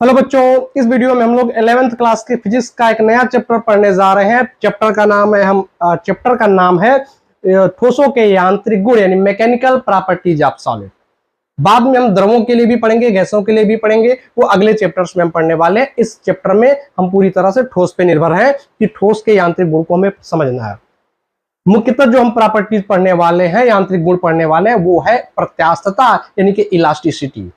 Hello बच्चों, इस video में हम लोग 11th क्लास के फिजिक्स का एक नया चैप्टर पढ़ने जा रहे हैं। चैप्टर का नाम है ठोसों के यांत्रिक गुण यानी मैकेनिकल प्रॉपर्टीज ऑफ सॉलिड। बाद में हम द्रवों के लिए भी पढ़ेंगे, गैसों के लिए भी पढ़ेंगे, वो अगले चैप्टर्स में हम पढ़ने वाले हैं। इस चैप्टर में हम पूरी तरह से ठोस पे निर्भर हैं कि ठोस के यांत्रिक गुण को हमें समझना है। मुख्यतः जो हम प्रॉपर्टीज पढ़ने वाले हैं, यांत्रिक गुण पढ़ने वाले हैं, वो है प्रत्यास्थता यानी कि इलास्टिसिटी।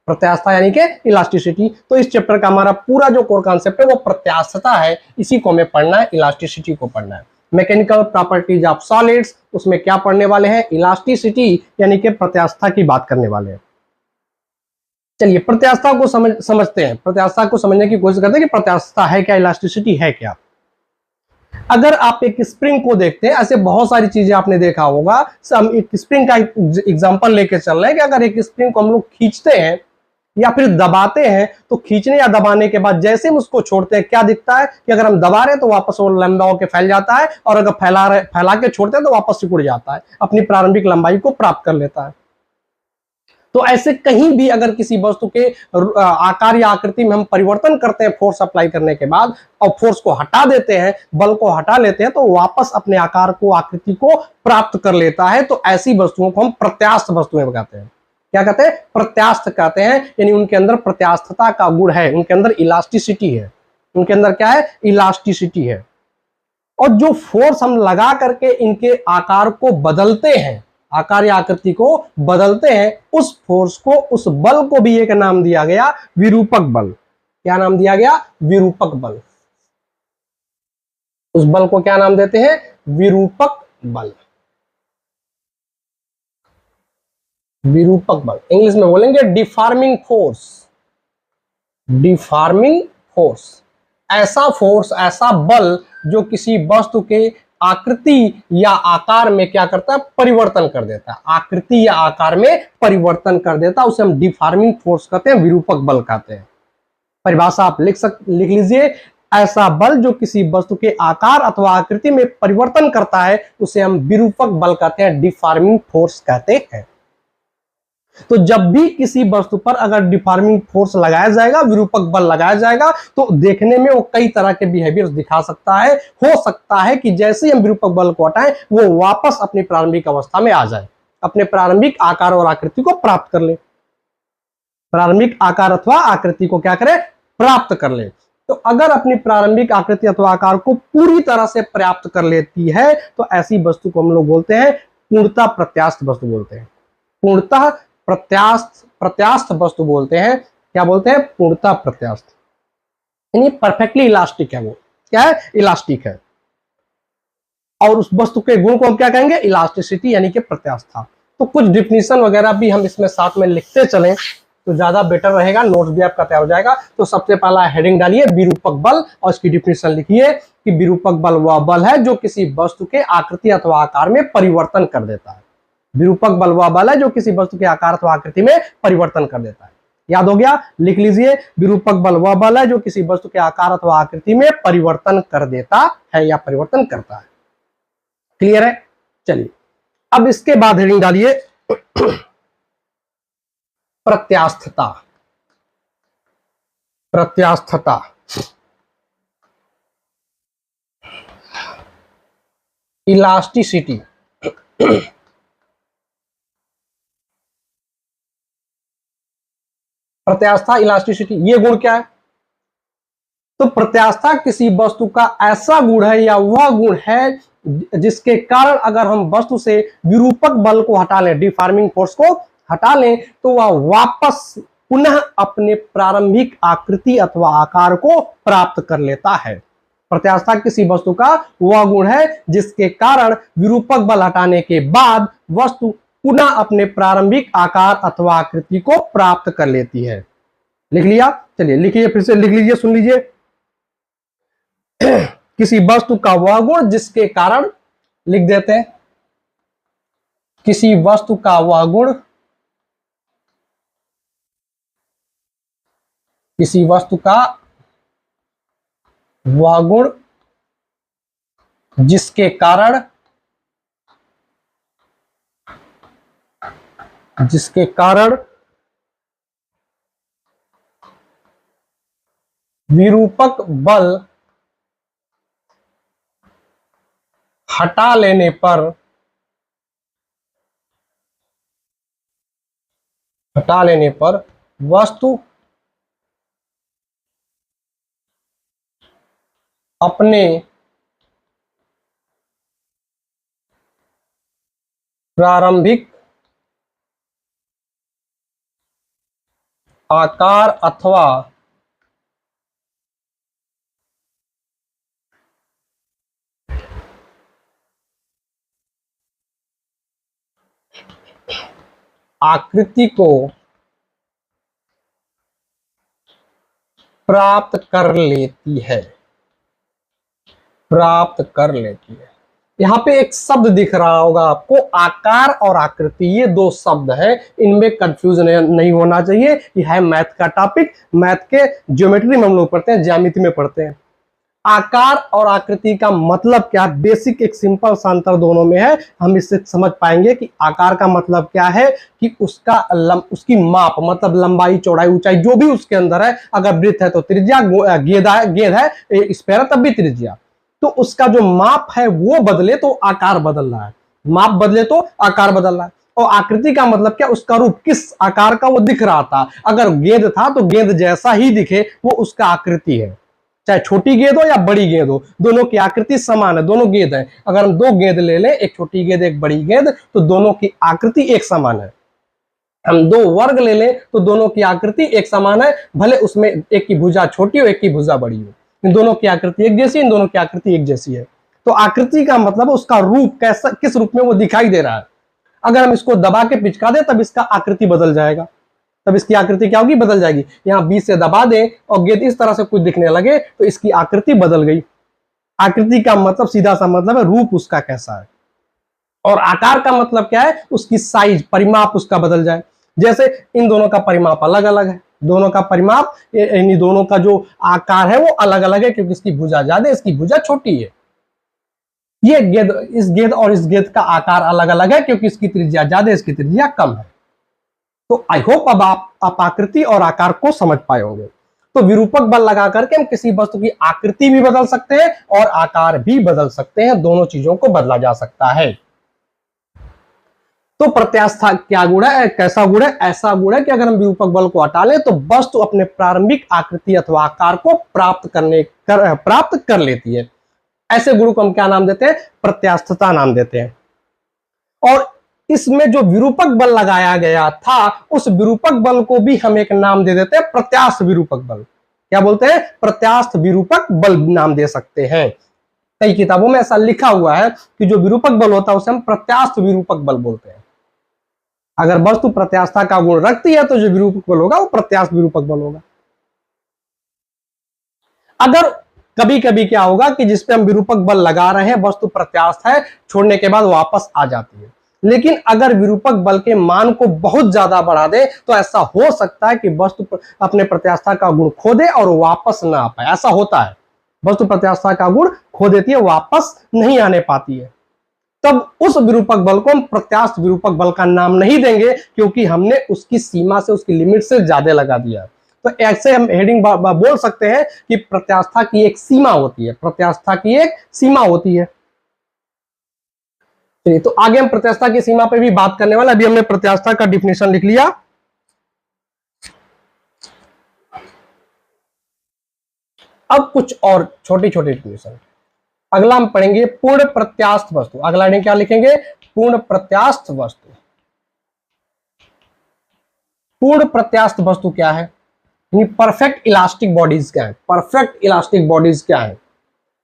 प्रत्यास्थता यानी कि इलास्टिसिटी। तो इस चैप्टर का हमारा पूरा जो कोर कॉन्सेप्ट है वो प्रत्यास्थता है, इसी को हमें पढ़ना है, इलास्टिसिटी को पढ़ना है। मैकेनिकल प्रॉपर्टीज ऑफ सॉलिड्स, उसमें क्या पढ़ने वाले हैं? इलास्टिसिटी यानी कि प्रत्यास्थता की बात करने वाले हैं। चलिए प्रत्यास्थता को समझते हैं। प्रत्यास्थता को समझने की कोशिश करते हैं कि प्रत्यास्थता है क्या, इलास्टिसिटी है क्या। अगर आप एक स्प्रिंग को देखते हैं, ऐसे बहुत सारी चीजें आपने देखा होगा। हम एक स्प्रिंग का एग्जांपल लेके चल रहे हैं कि अगर एक स्प्रिंग को हम लोग खींचते हैं या फिर दबाते हैं, तो खींचने या दबाने के बाद जैसे हम उसको छोड़ते हैं, क्या दिखता है कि अगर हम दबा रहे हैं तो वापस वो लंबा होकर फैल जाता है, और अगर फैला के छोड़ते हैं तो वापस सिकुड़ जाता है, अपनी प्रारंभिक लंबाई को प्राप्त कर लेता है। तो ऐसे कहीं भी अगर किसी वस्तु के आकार या आकृति में हम परिवर्तन करते हैं फोर्स अप्लाई करने के बाद, और फोर्स को हटा देते हैं, बल को हटा लेते हैं, तो वापस अपने आकार को, आकृति को प्राप्त कर लेता है। तो ऐसी वस्तुओं को हम प्रत्यास्थ वस्तुएं कहते हैं। क्या कहते हैं? प्रत्यास्थ कहते हैं। यानी उनके अंदर प्रत्यास्थता का गुण है, उनके अंदर इलास्टिसिटी है। उनके अंदर क्या है? इलास्टिसिटी है। और जो फोर्स हम लगा करके इनके आकार को बदलते हैं, आकार या आकृति को बदलते हैं, उस फोर्स को, उस बल को भी एक नाम दिया गया विरूपक बल। क्या नाम दिया गया? विरूपक बल। उस बल को क्या नाम देते हैं? विरूपक बल। विरूपक बल इंग्लिश में बोलेंगे डिफॉर्मिंग फोर्स। डिफॉर्मिंग फोर्स, ऐसा फोर्स, ऐसा बल जो किसी वस्तु के आकृति या आकार में क्या करता है? परिवर्तन कर देता है। आकृति या आकार में परिवर्तन कर देता है, उसे हम डिफॉर्मिंग फोर्स कहते हैं, विरूपक बल कहते हैं। परिभाषा आप लिख लीजिए, ऐसा बल जो किसी वस्तु के आकार अथवा आकृति में परिवर्तन करता है, उसे हम विरूपक बल कहते हैं, डिफॉर्मिंग फोर्स कहते हैं। तो जब भी किसी वस्तु पर अगर डिफॉर्मिंग फोर्स लगाया जाएगा, विरूपक बल लगाया जाएगा, तो देखने में वो कई तरह के बिहेवियर्स दिखा सकता है। हो सकता है कि जैसे ही हम विरूपक बल को हटाएं, वो वापस अपनी प्रारंभिक अवस्था में आ जाए, अपने प्रारंभिक आकार और आकृति को प्राप्त कर ले। प्रारंभिक आकार अथवा आकृति को क्या करे? प्राप्त कर ले। तो अगर अपनी प्रारंभिक आकृति अथवा आकार को पूरी तरह से प्राप्त कर लेती है, तो ऐसी वस्तु को हम लोग बोलते हैं पूर्णतः प्रत्यास्थ वस्तु बोलते हैं। पूर्णतः प्रत्यास्थ वस्तु बोलते हैं। क्या बोलते हैं? पूर्णतः प्रत्यास्थ, यानी परफेक्टली इलास्टिक है। वो क्या है? इलास्टिक है। और उस वस्तु के गुण को हम क्या कहेंगे? इलास्टिसिटी यानी कि प्रत्यास्थता। तो कुछ डिफिनीशन वगैरह भी हम इसमें साथ में लिखते चलें तो ज्यादा बेटर रहेगा, नोट्स भी आपका तैयार हो जाएगा। तो सबसे पहला हेडिंग डालिए विरूपक बल, और इसकी डिफिनीशन लिखिए कि विरूपक बल वह बल है जो किसी वस्तु के आकृति अथवा आकार में परिवर्तन कर देता है। विरूपक बल वह बल है जो किसी वस्तु के आकार अथवा आकृति में परिवर्तन कर देता है। याद हो गया? लिख लीजिए, विरूपक बल वह बल है जो किसी वस्तु के आकार अथवा आकृति में परिवर्तन कर देता है या परिवर्तन करता है। क्लियर है? चलिए अब इसके बाद हेडिंग डालिए प्रत्यास्थता। प्रत्यास्थता इलास्टिसिटी। प्रत्यास्थता, इलास्टिसिटी, ये गुण क्या है? तो प्रत्यास्थता किसी वस्तु का ऐसा गुण है या वह गुण है जिसके कारण अगर हम वस्तु से विरूपक बल को हटा लें, डिफॉर्मिंग फोर्स को हटा लें, तो वह वापस पुनः अपने प्रारंभिक आकृति अथवा आकार को प्राप्त कर लेता है। प्रत्यास्थता किसी वस्तु का वह गुण है जिसके कारण विरूपक बल हटाने के बाद वस्तु पुनः अपने प्रारंभिक आकार अथवा आकृति को प्राप्त कर लेती है। लिख लिया? चलिए लिखिए, फिर से लिख लीजिए, सुन लीजिए। किसी वस्तु का वह गुण जिसके कारण, लिख देते हैं, किसी वस्तु का वह गुण, किसी वस्तु का वह गुण जिसके कारण, जिसके कारण विरूपक बल हटा लेने पर वस्तु अपने प्रारंभिक आकार अथवा आकृति को प्राप्त कर लेती है। यहाँ पे एक शब्द दिख रहा होगा आपको, आकार और आकृति, ये दो शब्द हैं, इनमें कंफ्यूजन नहीं होना चाहिए। ये है मैथ का टॉपिक, मैथ के ज्योमेट्री में हम लोग पढ़ते हैं, ज्यामिति में पढ़ते हैं। आकार और आकृति का मतलब क्या, बेसिक एक सिंपल सा अंतर दोनों में है। हम इससे समझ पाएंगे कि आकार का मतलब क्या है कि उसकी माप, मतलब लंबाई, चौड़ाई, ऊंचाई, जो भी उसके अंदर है। अगर वृत्त है तो त्रिज्या, गेंद है स्फेयर है तब भी त्रिज्या। तो उसका जो माप है वो बदले तो आकार बदल रहा है, माप बदले तो आकार बदल रहा है। और आकृति का मतलब क्या, उसका रूप, किस आकार का वो दिख रहा था। अगर गेंद था तो गेंद जैसा ही दिखे वो उसका आकृति है, चाहे छोटी गेंद हो या बड़ी गेंद हो, दोनों की आकृति समान है, दोनों गेंद है। अगर हम दो गेंद ले लें, एक छोटी गेंद एक बड़ी गेंद, तो दोनों की आकृति एक समान है। हम दो वर्ग ले लें तो दोनों की आकृति एक समान है, भले उसमें एक की भुजा छोटी हो एक की भुजा बड़ी हो, इन दोनों की आकृति एक जैसी, इन दोनों की आकृति एक जैसी है। तो आकृति का मतलब उसका रूप कैसा, किस रूप में वो दिखाई दे रहा है। अगर हम इसको दबा के पिचका दें तब इसका आकृति बदल जाएगा, तब इसकी आकृति क्या होगी, बदल जाएगी। यहाँ बीच से दबा दें और गेंद इस तरह से कुछ दिखने लगे तो इसकी आकृति बदल गई। आकृति का मतलब सीधा सा मतलब है रूप उसका कैसा है। और आकार का मतलब क्या है, उसकी साइज, परिमाप उसका बदल जाए। जैसे इन दोनों का परिमाप अलग अलग है, दोनों का परिमाप, इन दोनों का जो आकार है वो अलग अलग है, क्योंकि इसकी भुजा ज्यादा है, इसकी भुजा छोटी है। ये गेंद, इस गेंद और इस गेंद का आकार अलग अलग है, क्योंकि इसकी त्रिज्या ज्यादा है, इसकी त्रिज्या कम है। तो आई होप अब आप आकृति और आकार को समझ पाए होंगे। तो विरूपक बल लगा करके हम किसी वस्तु की आकृति भी बदल सकते हैं और आकार भी बदल सकते हैं, दोनों चीजों को बदला जा सकता है। तो प्रत्यास्था क्या गुण है, कैसा गुण है, ऐसा गुण है कि अगर हम विरूपक बल को हटा लें तो वस्तु अपने प्रारंभिक आकृति अथवा आकार को प्राप्त कर लेती है। ऐसे गुण को हम क्या नाम देते हैं, प्रत्यास्थता नाम देते हैं। और इसमें जो विरूपक बल लगाया गया था, उस विरूपक बल को भी हम एक नाम दे देते हैं, प्रत्यास्थ विरूपक बल। क्या बोलते हैं, प्रत्यास्थ विरूपक बल नाम दे सकते हैं। कई किताबों में ऐसा लिखा हुआ है कि जो विरूपक बल होता है उसे हम प्रत्यास्थ विरूपक बल बोलते हैं। अगर वस्तु प्रत्यास्था का गुण रखती है तो जो विरूपक बल होगा वो प्रत्यास्थ विरूपक बल होगा। अगर कभी कभी क्या होगा कि जिसपे हम विरूपक बल लगा रहे हैं वस्तु प्रत्यास्थ है, छोड़ने के बाद वापस आ जाती है। लेकिन अगर विरूपक बल के मान को बहुत ज्यादा बढ़ा दे तो ऐसा हो सकता है कि वस्तु अपने प्रत्यास्था का गुण खो दे और वापस ना आ पाए। ऐसा होता है, वस्तु प्रत्यास्था का गुण खो देती है, वापस नहीं आने पाती है। तब उस विरूपक बल को हम प्रत्यास्थ विरूपक बल का नाम नहीं देंगे, क्योंकि हमने उसकी सीमा से, उसकी लिमिट से ज्यादा लगा दिया। तो ऐसे हम हेडिंग बोल सकते हैं कि प्रत्यास्था की एक सीमा होती है, प्रत्यास्था की एक सीमा होती है। चलिए, तो आगे हम प्रत्यास्था की सीमा पे भी बात करने वाले। अभी हमने प्रत्यास्था का डिफिनेशन लिख लिया। अब कुछ और छोटी छोटी डिफिनेशन। अगला हम पढ़ेंगे पूर्ण प्रत्यास्थ वस्तु। अगला हेडिंग क्या लिखेंगे, पूर्ण प्रत्यास्थ वस्तु। पूर्ण प्रत्यास्थ वस्तु क्या है, परफेक्ट इलास्टिक बॉडीज क्या है, परफेक्ट इलास्टिक बॉडीज क्या है।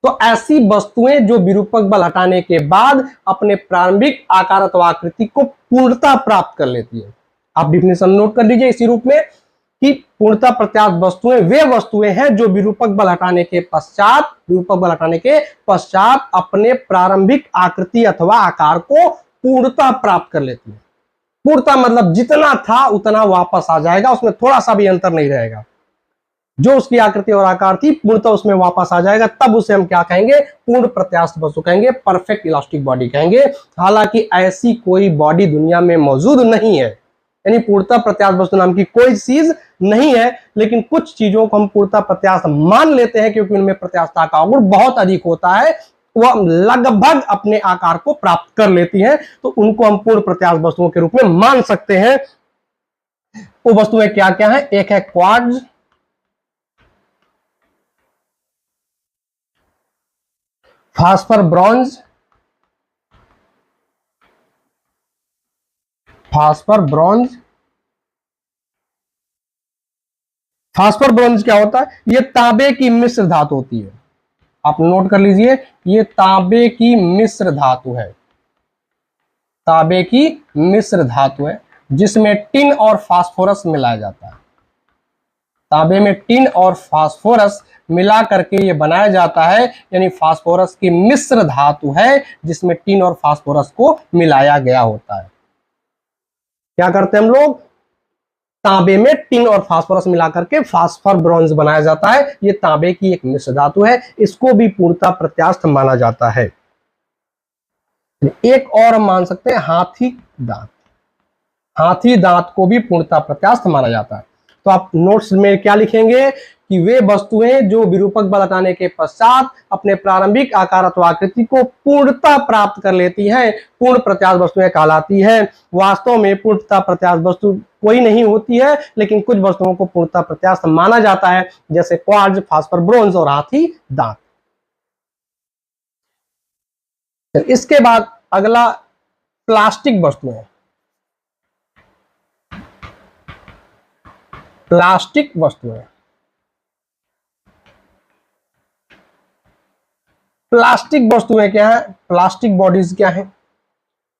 तो ऐसी वस्तुएं जो विरूपक बल हटाने के बाद अपने प्रारंभिक आकार अथवा आकृति को पूर्णता प्राप्त कर लेती है। आप डिफिनेशन नोट कर लीजिए इसी रूप में कि पूर्णता प्रत्यास्थ वस्तुएं वे वस्तुएं हैं जो विरूपक बल हटाने के पश्चात अपने प्रारंभिक आकृति अथवा आकार को पूर्णता प्राप्त कर लेती है। पूर्णता मतलब जितना था उतना वापस आ जाएगा, उसमें थोड़ा सा भी अंतर नहीं रहेगा। जो उसकी आकृति और आकार थी पूर्णतः उसमें वापस आ जाएगा, तब उसे हम क्या कहेंगे, पूर्ण प्रत्यास्थ वस्तु कहेंगे, परफेक्ट इलास्टिक बॉडी कहेंगे। हालांकि ऐसी कोई बॉडी दुनिया में मौजूद नहीं है, यानी पूर्णतः प्रत्यास्थ वस्तु नाम की कोई चीज नहीं है, लेकिन कुछ चीजों को हम पूर्णतः प्रत्यास्थ मान लेते हैं क्योंकि उनमें प्रत्यास्थता का गुण बहुत अधिक होता है, वह लगभग अपने आकार को प्राप्त कर लेती हैं, तो उनको हम पूर्ण प्रत्यास्थ वस्तुओं के रूप में मान सकते हैं। वो वस्तुएं क्या क्या है? एक है quartz, phosphor bronze, phosphor bronze. Phosphor bronze क्या होता है? ये तांबे की मिश्र धातु होती है, आप नोट कर लीजिए, ये तांबे की मिश्र धातु है, तांबे की मिश्र धातु है जिसमें टिन और फास्फोरस मिलाया जाता है। तांबे में टिन और फास्फोरस मिला करके ये बनाया जाता है, यानी फास्फोरस की मिश्र धातु है जिसमें टिन और फास्फोरस को मिलाया गया होता है। क्या करते हैं हम लोग? तांबे में टिन और फास्फोरस मिलाकर के फास्फर ब्रॉन्ज बनाया जाता है। ये तांबे की एक मिश्र धातु है, इसको भी पूर्णतः प्रत्यास्थ माना जाता है। एक और हम मान सकते हैं हाथी दांत, हाथी दांत को भी पूर्णतः प्रत्यास्थ माना जाता है। तो आप नोट्स में क्या लिखेंगे कि वे वस्तुएं जो विरूपक बल हटाने के पश्चात अपने प्रारंभिक आकार अथवा आकृति को पूर्णतः प्राप्त कर लेती हैं, पूर्ण प्रत्यास्थ वस्तुएं कहलाती हैं। वास्तव में पूर्णतः प्रत्यास्थ वस्तु कोई नहीं होती है, लेकिन कुछ वस्तुओं को पूर्णतः प्रत्यास्थ माना जाता है, जैसे क्वार्ट्ज, फास्फर ब्रोंज और हाथी दांत। इसके बाद अगला प्लास्टिक वस्तुएं। प्लास्टिक वस्तुएं, प्लास्टिक वस्तुएं क्या है? प्लास्टिक बॉडीज क्या है?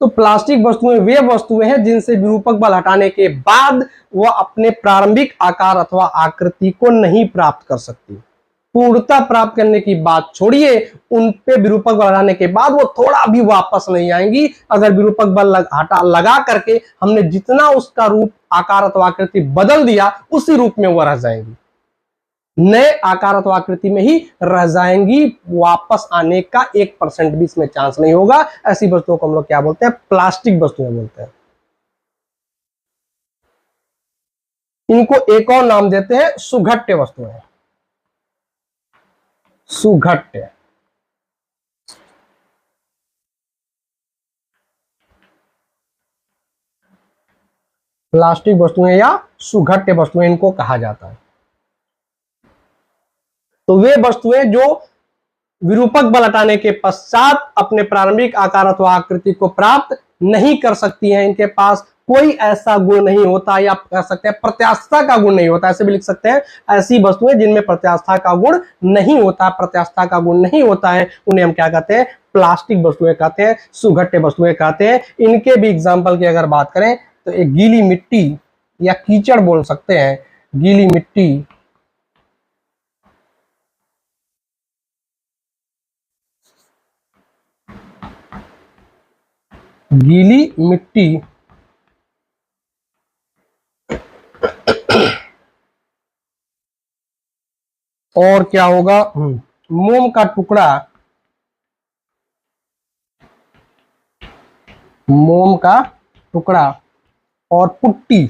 तो प्लास्टिक वस्तुएं वे वस्तुएं हैं जिनसे विरूपक बल हटाने के बाद वह अपने प्रारंभिक आकार अथवा आकृति को नहीं प्राप्त कर सकती। पूर्णता प्राप्त करने की बात छोड़िए, उन पे विरूपक बल हटाने के बाद वो थोड़ा भी वापस नहीं आएंगी। अगर विरूपक बल लगा करके हमने जितना उसका रूप, आकार अथवा आकृति बदल दिया, उसी रूप में वो रह जाएंगी, नए आकार अथवा आकृति में ही रह जाएंगी। वापस आने का 1% भी इसमें चांस नहीं होगा। ऐसी वस्तुओं को हम लोग क्या बोलते हैं? प्लास्टिक वस्तुएं बोलते हैं। इनको एक और नाम देते हैं सुघट्य वस्तुएं। सुघट्य, प्लास्टिक वस्तुएं या सुघट्य वस्तुएं इनको कहा जाता है। तो वे वस्तुएं जो विरूपक बल हटाने के पश्चात अपने प्रारंभिक आकार अथवा आकृति को प्राप्त नहीं कर सकती हैं, इनके पास कोई ऐसा गुण नहीं होता, या कह सकते हैं प्रत्यास्थता का गुण नहीं होता, ऐसे भी लिख सकते हैं। ऐसी वस्तुएं जिनमें प्रत्यास्थता का गुण नहीं होता, प्रत्यास्थता का गुण नहीं होता है, उन्हें हम क्या कहते हैं? प्लास्टिक वस्तुएं कहते हैं, सुघट्य वस्तुएं कहते हैं। इनके भी एग्जाम्पल की अगर बात करें तो एक गीली मिट्टी या कीचड़ बोल सकते हैं। गीली मिट्टी, गीली मिट्टी, और क्या होगा? मोम का टुकड़ा, मोम का टुकड़ा और पुट्टी,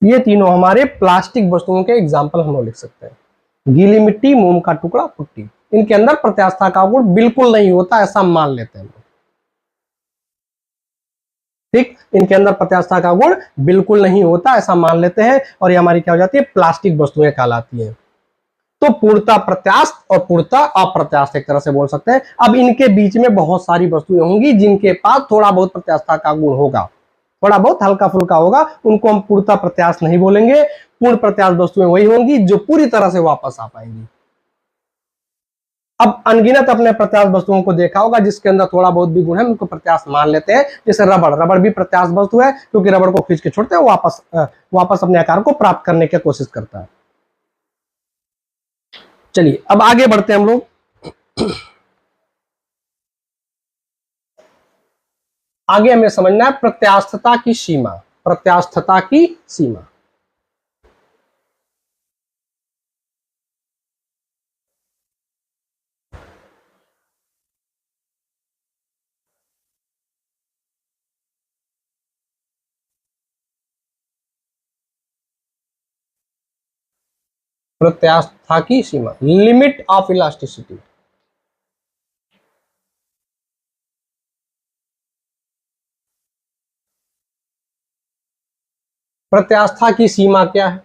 ये तीनों हमारे प्लास्टिक वस्तुओं के एग्जाम्पल हम लोग लिख सकते हैं। गीली मिट्टी, मोम का टुकड़ा, पुट्टी, इनके अंदर प्रत्यास्थता का गुण बिल्कुल नहीं होता, ऐसा मान लेते हैं। ठीक, इनके अंदर प्रत्यास्थता का गुण बिल्कुल नहीं होता, ऐसा मान लेते हैं, और ये हमारी क्या हो जाती है? प्लास्टिक वस्तुएं कहलाती है। तो पूर्णता प्रत्यास्थ और पूर्णता अप्रत्यास्थ एक तरह से बोल सकते हैं। अब इनके बीच में बहुत सारी वस्तुएं होंगी जिनके पास थोड़ा बहुत प्रत्यास्थता का गुण होगा, थोड़ा बहुत हल्का फुल्का होगा, उनको हम पूर्णता प्रत्यास्थ नहीं बोलेंगे। पूर्ण प्रत्यास्थ वस्तुएं वही होंगी जो पूरी तरह से वापस आ पाएंगी। अब अनगिनत अपने प्रत्यास्थ वस्तुओं को देखा होगा जिसके अंदर थोड़ा बहुत भी गुण है, उनको प्रत्यास्थ मान लेते हैं। जैसे रबड़, रबड़ भी प्रत्यास्थ वस्तु है, क्योंकि रबड़ को खींच के छोड़ते हैं, वापस अपने आकार को प्राप्त करने की कोशिश करता है। चलिए अब आगे बढ़ते हैं हम लोग। आगे हमें समझना है प्रत्यास्थता की सीमा, प्रत्यास्थता की सीमा। प्रत्यास्था की सीमा, लिमिट ऑफ इलास्टिसिटी। प्रत्यास्था की सीमा क्या है?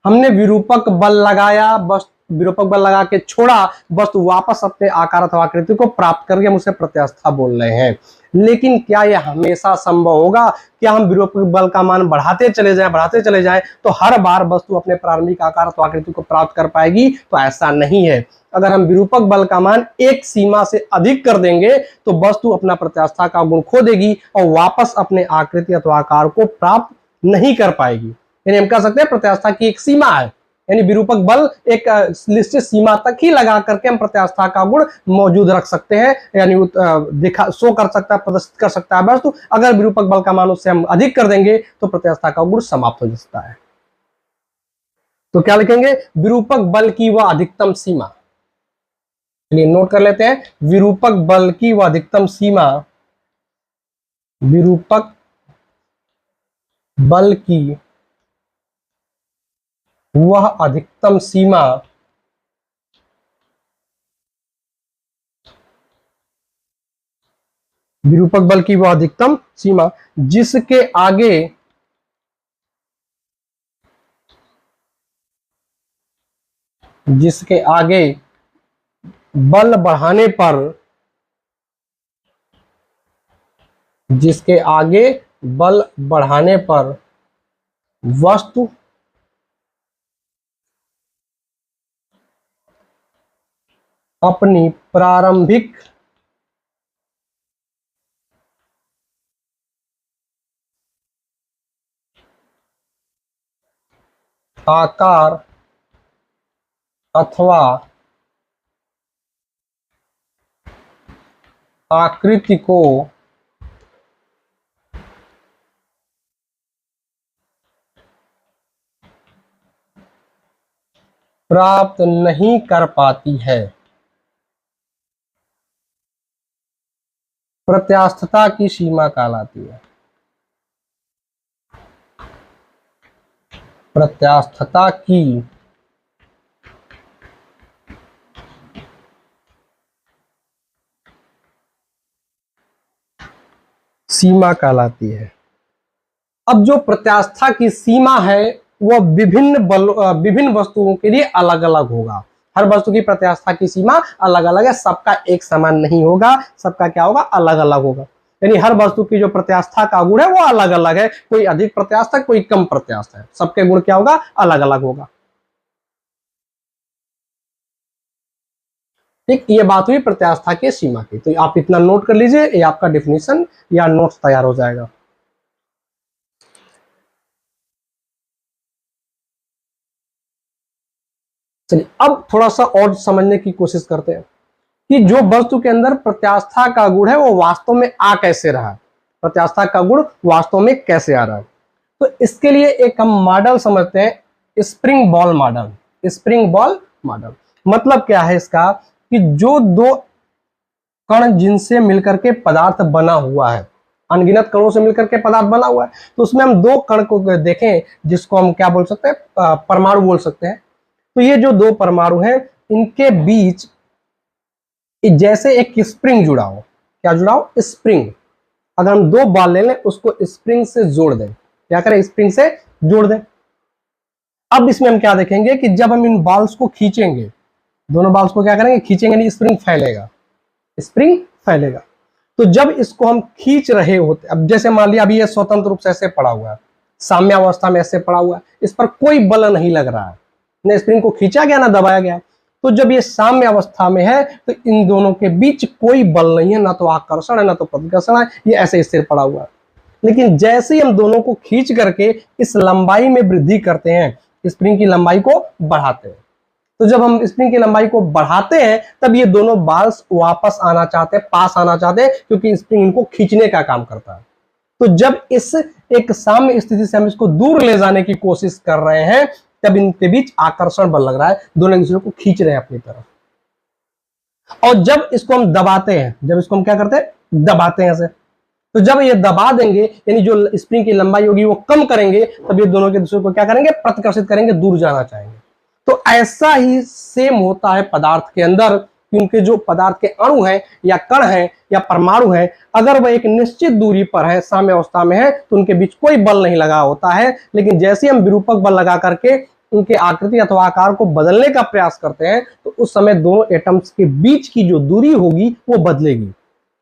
हमने विरूपक बल लगाया, बस विरूपक बल लगा के छोड़ा, वस्तु वापस अपने आकार अथवा आकृति को प्राप्त करके हम उसे प्रत्यास्था बोल रहे हैं। लेकिन क्या यह हमेशा संभव होगा? क्या हम विरूपक बल का मान बढ़ाते चले जाएं तो हर बार वस्तु अपने प्रारंभिक आकार अथवा आकृति को प्राप्त कर पाएगी? तो ऐसा नहीं है। अगर हम विरूपक बल का मान एक सीमा से अधिक कर देंगे तो वस्तु अपना प्रत्यास्था का गुण खो देगी और वापस अपने आकृति अथवा आकार को प्राप्त नहीं कर पाएगी। यानी हम कह सकते हैं प्रत्यास्था की एक सीमा है, यानी विरूपक बल एक निश्चित सीमा तक ही लगा करके हम प्रत्यास्था का गुण मौजूद रख सकते हैं, यानी शो कर सकता है, प्रदर्शित कर सकता है वस्तु। अगर विरूपक बल का मान उससे हम अधिक कर देंगे तो प्रत्यास्था का गुण समाप्त हो जाता है। तो क्या लिखेंगे? विरूपक बल की वह अधिकतम सीमा। चलिए नोट कर लेते हैं, विरूपक बल की वह अधिकतम सीमा, विरूपक बल की वह अधिकतम सीमा विरूपक बल की वह अधिकतम सीमा जिसके आगे बल बढ़ाने पर, जिसके आगे बल बढ़ाने पर वस्तु अपनी प्रारंभिक आकार अथवा आकृति को प्राप्त नहीं कर पाती है, प्रत्यास्थता की सीमा कहलाती है। प्रत्यास्थता की सीमा कहलाती है। अब जो प्रत्यास्था की सीमा है वह विभिन्न वस्तुओं के लिए अलग अलग होगा। हर वस्तु की प्रत्यास्था की सीमा अलग अलग है, सबका एक समान नहीं होगा, सबका क्या होगा? अलग अलग होगा। यानी हर वस्तु की जो प्रत्यास्था का गुण है वो अलग अलग है, कोई अधिक प्रत्यास्था, कोई कम प्रत्यास्था है, सबके गुण क्या होगा? अलग अलग होगा। ठीक, ये बात हुई प्रत्यास्था के सीमा की। तो आप इतना नोट कर लीजिए, ये आपका डेफिनेशन या नोट्स तैयार हो जाएगा। चलिए अब थोड़ा सा और समझने की कोशिश करते हैं कि जो वस्तु के अंदर प्रत्यास्था का गुण है वो वास्तव में आ कैसे रहा है, प्रत्यास्था का गुण वास्तव में कैसे आ रहा है। तो इसके लिए एक हम मॉडल समझते हैं, spring ball model. Spring ball model मतलब क्या है इसका? कि जो दो कण जिनसे मिलकर के पदार्थ बना हुआ है, अनगिनत कणों से मिलकर के पदार्थ बना हुआ है, तो उसमें हम दो कण को देखें जिसको हम क्या बोल सकते हैं? परमाणु बोल सकते हैं। तो ये जो दो परमाणु हैं इनके बीच जैसे एक स्प्रिंग जुड़ा हो, क्या जुड़ा हो? स्प्रिंग। अगर हम दो बॉल ले लें उसको स्प्रिंग से जोड़ दें, क्या करें? स्प्रिंग से जोड़ दें। अब इसमें हम क्या देखेंगे कि जब हम इन बॉल्स को खींचेंगे, दोनों बॉल्स को क्या करेंगे? खींचेंगे, नहीं स्प्रिंग फैलेगा, स्प्रिंग फैलेगा। तो जब इसको हम खींच रहे होते, अब जैसे मान लिया अभी ये स्वतंत्र रूप से ऐसे पड़ा हुआ है, साम्यावस्था में ऐसे पड़ा हुआ है, इस पर कोई बल नहीं लग रहा है, न स्प्रिंग को खींचा गया ना दबाया गया। तो जब ये साम्य अवस्था में है तो इन दोनों के बीच कोई बल नहीं है, ना तो आकर्षण है ना तो प्रतिकर्षण है, ये ऐसे स्थिर पड़ा हुआ है। लेकिन जैसे ही हम दोनों को खींच करके इस लंबाई में वृद्धि करते हैं, स्प्रिंग की लंबाई को बढ़ाते हैं, तो जब हम स्प्रिंग की लंबाई को बढ़ाते हैं तब ये दोनों बॉल्स वापस आना चाहते हैं, पास आना चाहते हैं, क्योंकि स्प्रिंग इनको खींचने का काम करता है। तो जब इस एक साम्य स्थिति से हम इसको दूर ले जाने की कोशिश कर रहे हैं तब इनके बीच आकर्षण बल लग रहा है, दोनों एक दूसरे को खींच रहे हैं अपनी तरफ। और जब इसको हम दबाते हैं, जब इसको हम क्या करते हैं? दबाते हैं ऐसे, तो जब ये दबा देंगे यानी जो स्प्रिंग की लंबाई होगी वो कम करेंगे, तब ये दोनों के दूसरे को क्या करेंगे? प्रतिकर्षित करेंगे, दूर जाना चाहेंगे। तो ऐसा ही सेम होता है पदार्थ के अंदर, क्योंकि जो पदार्थ के अणु हैं या कण हैं या परमाणु हैं, अगर वह एक निश्चित दूरी पर है, साम्य अवस्था में है, तो उनके बीच कोई बल नहीं लगा होता है। लेकिन जैसे हम विरूपक बल लगा करके उनके आकृति अथवा आकार को बदलने का प्रयास करते हैं, तो उस समय दोनों एटम्स के बीच की जो दूरी होगी वो बदलेगी।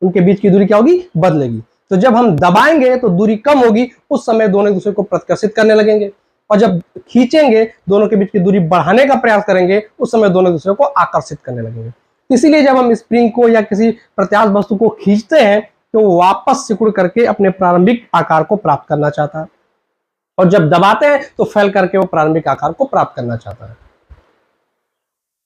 उनके बीच की दूरी क्या होगी? बदलेगी। तो जब हम दबाएंगे तो दूरी कम होगी, उस समय दोनों एक दूसरे को प्रतिकर्षित करने लगेंगे, और जब खींचेंगे, दोनों के बीच की दूरी बढ़ाने का प्रयास करेंगे, उस समय दोनों एक दूसरे को आकर्षित करने लगेंगे। इसीलिए जब हम स्प्रिंग को या किसी प्रत्यास्थ वस्तु को खींचते हैं, तो वो वापस सिकुड़ करके अपने प्रारंभिक आकार को प्राप्त करना चाहता है, और जब दबाते हैं तो फैल करके वो प्रारंभिक आकार को प्राप्त करना चाहता है।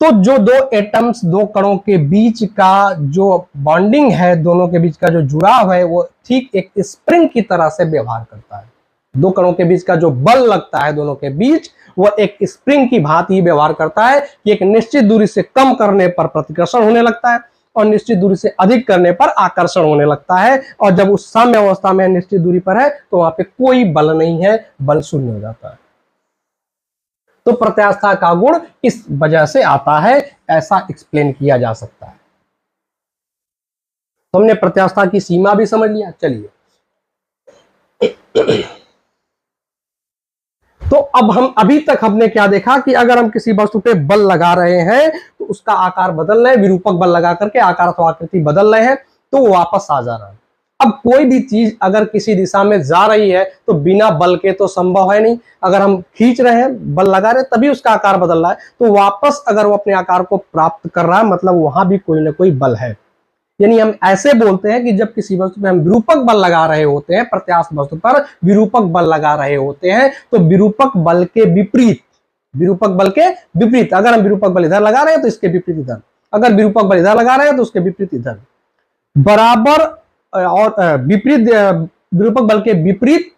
तो जो दो एटम्स, दो कणों के बीच का जो बॉन्डिंग है, दोनों के बीच का जो जुड़ाव है, वो ठीक एक स्प्रिंग की तरह से व्यवहार करता है। दो कणों के बीच का जो बल लगता है दोनों के बीच, वो एक स्प्रिंग की भांति व्यवहार करता है कि एक निश्चित दूरी से कम करने पर प्रतिकर्षण होने लगता है, और निश्चित दूरी से अधिक करने पर आकर्षण होने लगता है। और जब उस साम्य अवस्था में निश्चित दूरी पर है, तो वहां पे कोई बल नहीं है, बल शून्य हो जाता है। तो प्रत्यास्थता का गुण इस वजह से आता है, ऐसा एक्सप्लेन किया जा सकता है। तो हमने प्रत्यास्थता की सीमा भी समझ लिया। चलिए, तो अब हम अभी तक हमने क्या देखा कि अगर हम किसी वस्तु पे बल लगा रहे हैं तो उसका आकार बदल रहे हैं, विरूपक बल लगा करके आकार अथवा आकृति बदल रहे हैं, तो वो वापस आ जा रहा है। अब कोई भी चीज अगर किसी दिशा में जा रही है तो बिना बल के तो संभव है नहीं। अगर हम खींच रहे हैं, बल लगा रहे हैं, तभी उसका आकार बदल रहा है, तो वापस अगर वो अपने आकार को प्राप्त कर रहा है, मतलब वहां भी कोई ना कोई बल है। यानी हम ऐसे बोलते हैं कि जब किसी वस्तु पे हम विरूपक बल लगा रहे होते हैं, प्रत्यास्थ वस्तु पर विरूपक बल लगा रहे होते हैं, तो विरूपक बल के विपरीत, विरूपक बल के विपरीत, अगर हम विरूपक बल इधर लगा रहे हैं तो इसके विपरीत इधर, अगर विरूपक बल इधर लगा रहे हैं तो उसके विपरीत इधर, बराबर और विपरीत, विरूपक बल के विपरीत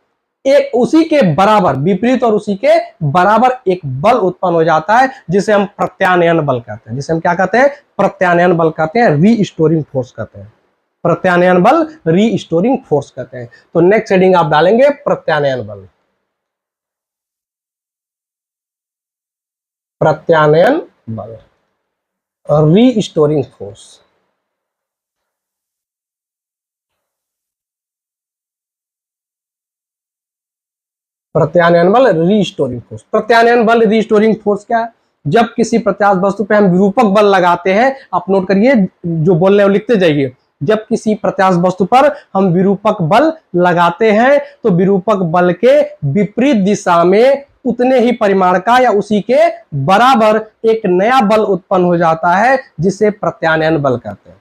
एक उसी के बराबर, विपरीत और उसी के बराबर एक बल उत्पन्न हो जाता है, जिसे हम प्रत्यानयन बल कहते हैं। जिसे हम क्या कहते हैं? प्रत्यानयन बल कहते हैं, रीस्टोरिंग फोर्स कहते हैं। प्रत्यानयन बल, रीस्टोरिंग फोर्स कहते हैं। तो नेक्स्ट हेडिंग आप डालेंगे प्रत्यानयन बल, प्रत्यानयन बल और रीस्टोरिंग फोर्स। प्रत्यानयन बल, रीस्टोरिंग फोर्स। प्रत्यानयन बल, रीस्टोरिंग फोर्स क्या है? जब किसी प्रत्यास्थ वस्तु पे हम विरूपक बल लगाते हैं, आप नोट करिए, जो बोल रहे हो लिखते जाइए। जब किसी प्रत्यास्थ वस्तु पर हम विरूपक बल लगाते हैं, तो विरूपक बल के विपरीत दिशा में उतने ही परिमाण का या उसी के बराबर एक नया बल उत्पन्न हो जाता है, जिसे प्रत्यानयन बल कहते हैं।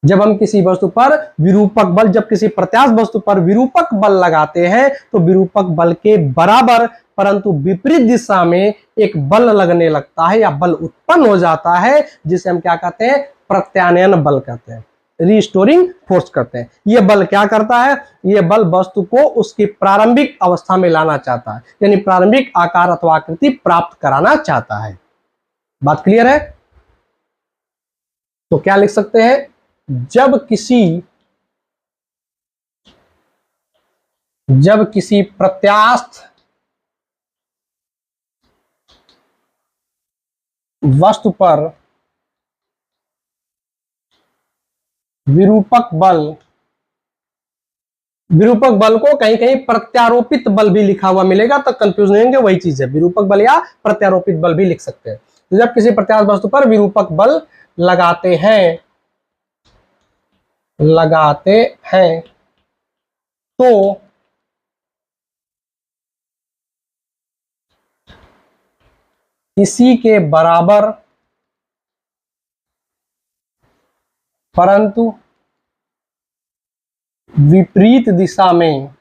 जब हम किसी वस्तु पर विरूपक बल, जब किसी प्रत्यास्थ वस्तु पर विरूपक बल लगाते हैं, तो विरूपक बल के बराबर परंतु विपरीत दिशा में एक बल लगने लगता है या बल उत्पन्न हो जाता है, जिसे हम क्या कहते हैं? प्रत्यानयन बल कहते हैं, रीस्टोरिंग फोर्स कहते हैं। यह बल क्या करता है? यह बल वस्तु को उसकी प्रारंभिक अवस्था में लाना चाहता है, यानी प्रारंभिक आकार अथवा आकृति प्राप्त कराना चाहता है। बात क्लियर है? तो क्या लिख सकते हैं? जब किसी प्रत्यास्थ वस्तु पर विरूपक बल को कहीं कहीं प्रत्यारोपित बल भी लिखा हुआ मिलेगा, तो कंफ्यूज नहीं होंगे, वही चीज है, विरूपक बल या प्रत्यारोपित बल भी लिख सकते हैं। तो जब किसी प्रत्यास्थ वस्तु पर विरूपक बल लगाते हैं तो इसी के बराबर परंतु विपरीत दिशा में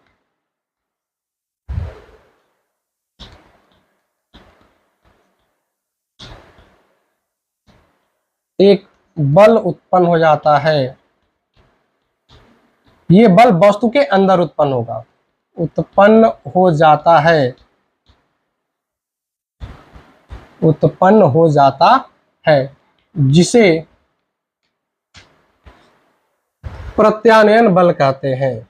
एक बल उत्पन्न हो जाता है। ये बल वस्तु के अंदर उत्पन्न हो जाता है, जिसे प्रत्यानयन बल कहते हैं।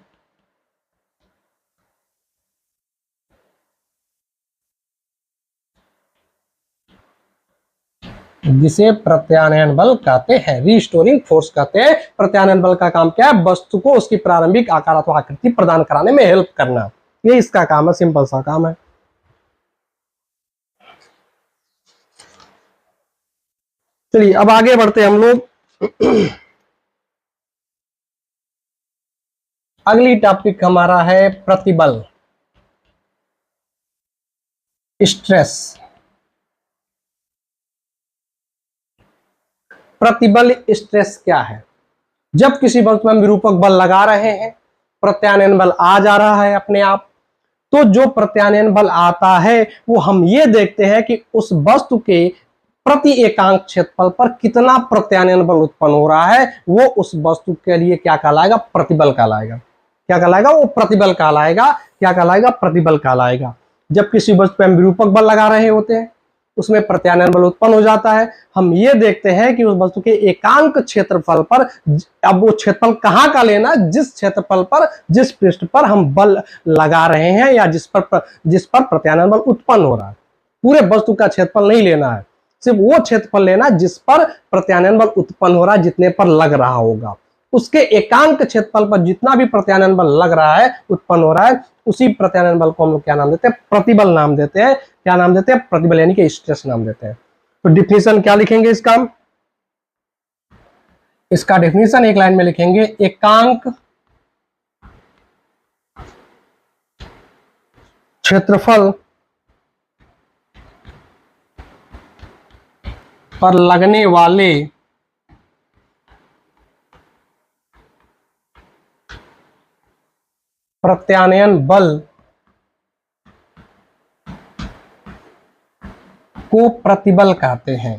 जिसे प्रत्यानयन बल कहते हैं, रीस्टोरिंग फोर्स कहते हैं। प्रत्यानयन बल का काम क्या है? वस्तु को उसकी प्रारंभिक आकार अथवा आकृति प्रदान कराने में हेल्प करना, ये इसका काम है, सिंपल सा काम है। चलिए अब आगे बढ़ते हम लोग। अगली टॉपिक हमारा है प्रतिबल, स्ट्रेस। प्रतिबल स्ट्रेस क्या है? जब किसी वस्तु में विरूपक बल लगा रहे हैं, प्रत्यानयन बल आ जा रहा है अपने आप, तो जो प्रत्यानयन बल आता है वो हम ये देखते हैं कि उस वस्तु के प्रति एकांक क्षेत्रफल पर कितना प्रत्यानयन बल उत्पन्न हो रहा है, वो उस वस्तु के लिए क्या कहलाएगा? प्रतिबल कहलाएगा। क्या कहलाएगा? वो प्रतिबल कहलाएगा। क्या कहलाएगा? प्रतिबल कहलाएगा। जब किसी वस्तु पर हम विरूपक बल लगा रहे होते हैं, उसमें प्रत्यानयन बल उत्पन्न हो जाता है। हम ये देखते हैं कि उस वस्तु के एकांक क्षेत्रफल पर, अब वो क्षेत्रफल कहाँ का लेना? जिस क्षेत्रफल पर, जिस पृष्ठ पर हम बल लगा रहे हैं या जिस पर प्रत्यानयन बल उत्पन्न हो रहा है। पूरे वस्तु का क्षेत्रफल नहीं लेना है, सिर्फ वो क्षेत्रफल लेना जिस पर प्रत्यानयन बल उत्पन्न हो रहा है, जितने पर लग रहा होगा। उसके एकांक क्षेत्रफल पर जितना भी प्रत्यानयन बल लग रहा है, उत्पन्न हो रहा है, उसी प्रत्यानयन बल को हम लोग क्या नाम देते हैं? प्रतिबल नाम देते हैं। क्या नाम देते हैं? प्रतिबल, यानी कि स्ट्रेस नाम देते हैं। तो डिफिनीशन क्या लिखेंगे इसका? इसका डिफिनीशन एक लाइन में लिखेंगे, एकांक क्षेत्रफल पर लगने वाले प्रत्यानयन बल को प्रतिबल कहते हैं।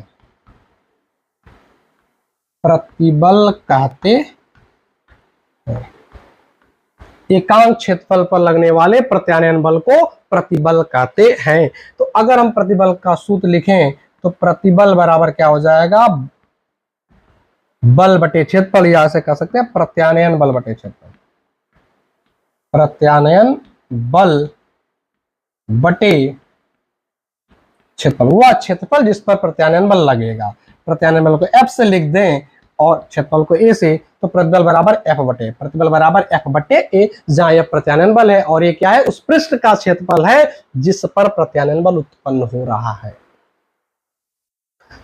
प्रतिबल कहते हैं। एकांक क्षेत्रफल पर लगने वाले प्रत्यानयन बल को प्रतिबल कहते हैं। तो अगर हम प्रतिबल का सूत्र लिखें तो प्रतिबल बराबर क्या हो जाएगा? बल बटे क्षेत्रफल, या ऐसे कह सकते हैं प्रत्यानयन बल बटे क्षेत्रफल। प्रत्यानयन बल बटे क्षेत्रफल, वह क्षेत्रफल जिस पर प्रत्यानयन बल लगेगा। प्रत्यानयन बल को F से लिख दें और क्षेत्रफल को A से, तो प्रतिबल बराबर F बटे, प्रतिबल बराबर F बटे A, जहां यह प्रत्यानयन बल है और ये क्या है? उस पृष्ठ का क्षेत्रफल है जिस पर प्रत्यानयन बल उत्पन्न हो रहा है।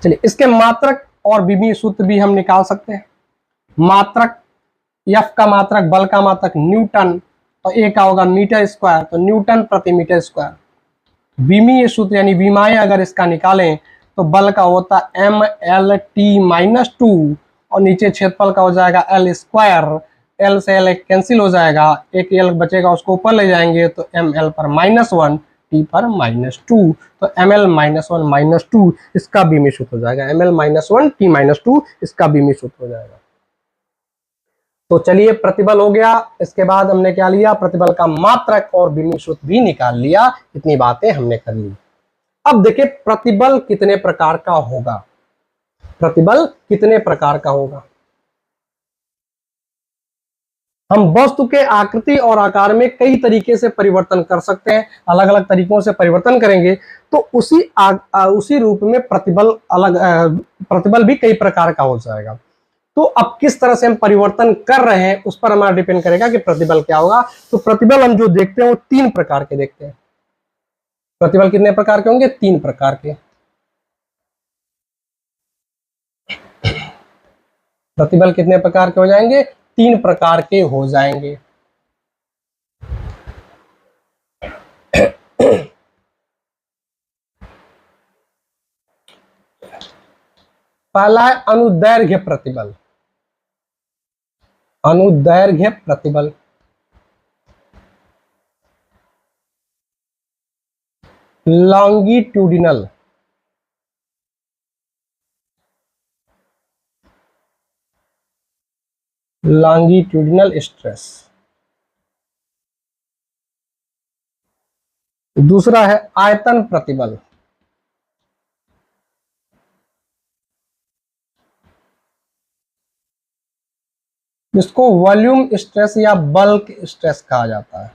चलिए इसके मात्रक और विमीय सूत्र भी हम निकाल सकते हैं। मात्रक, F का मात्रक, बल का मात्रक न्यूटन, और A का होगा मीटर स्क्वायर, तो न्यूटन प्रति मीटर स्क्वायर। विमीय सूत्र यानी विमाएं अगर इसका निकालें तो बल का होता MLT-2 और नीचे क्षेत्रफल का हो जाएगा L स्क्वायर। L से L कैंसिल हो जाएगा, एक L बचेगा, उसको ऊपर ले जाएंगे तो ML पर -1, T पर -2, तो ML -1 -2 इसका विमीय सूत्र हो जाएगा। ML -1 T -2 इसका विमीय सूत्र हो जाएगा। तो चलिए प्रतिबल हो गया। इसके बाद हमने क्या लिया? प्रतिबल का मात्रक और विमीय सूत्र भी निकाल लिया। इतनी बातें हमने कर ली। अब देखिए प्रतिबल कितने प्रकार का होगा। प्रतिबल कितने प्रकार का होगा? हम वस्तु के आकृति और आकार में कई तरीके से परिवर्तन कर सकते हैं। अलग अलग तरीकों से परिवर्तन करेंगे तो उसी रूप में प्रतिबल भी कई प्रकार का हो जाएगा। तो अब किस तरह से हम परिवर्तन कर रहे हैं उस पर हमारा डिपेंड करेगा कि प्रतिबल क्या होगा। तो प्रतिबल हम जो देखते हैं वो 3 प्रकार के देखते हैं। प्रतिबल कितने प्रकार के होंगे? 3 प्रकार के। प्रतिबल कितने प्रकार के हो जाएंगे? 3 प्रकार के हो जाएंगे। पहला है अनुदैर्घ्य प्रतिबल। अनुदैर्घ्य प्रतिबल, लॉन्गिट्यूडिनल, लॉन्गिट्यूडिनल स्ट्रेस। दूसरा है आयतन प्रतिबल। जिसको वॉल्यूम स्ट्रेस या बल्क स्ट्रेस कहा जाता है।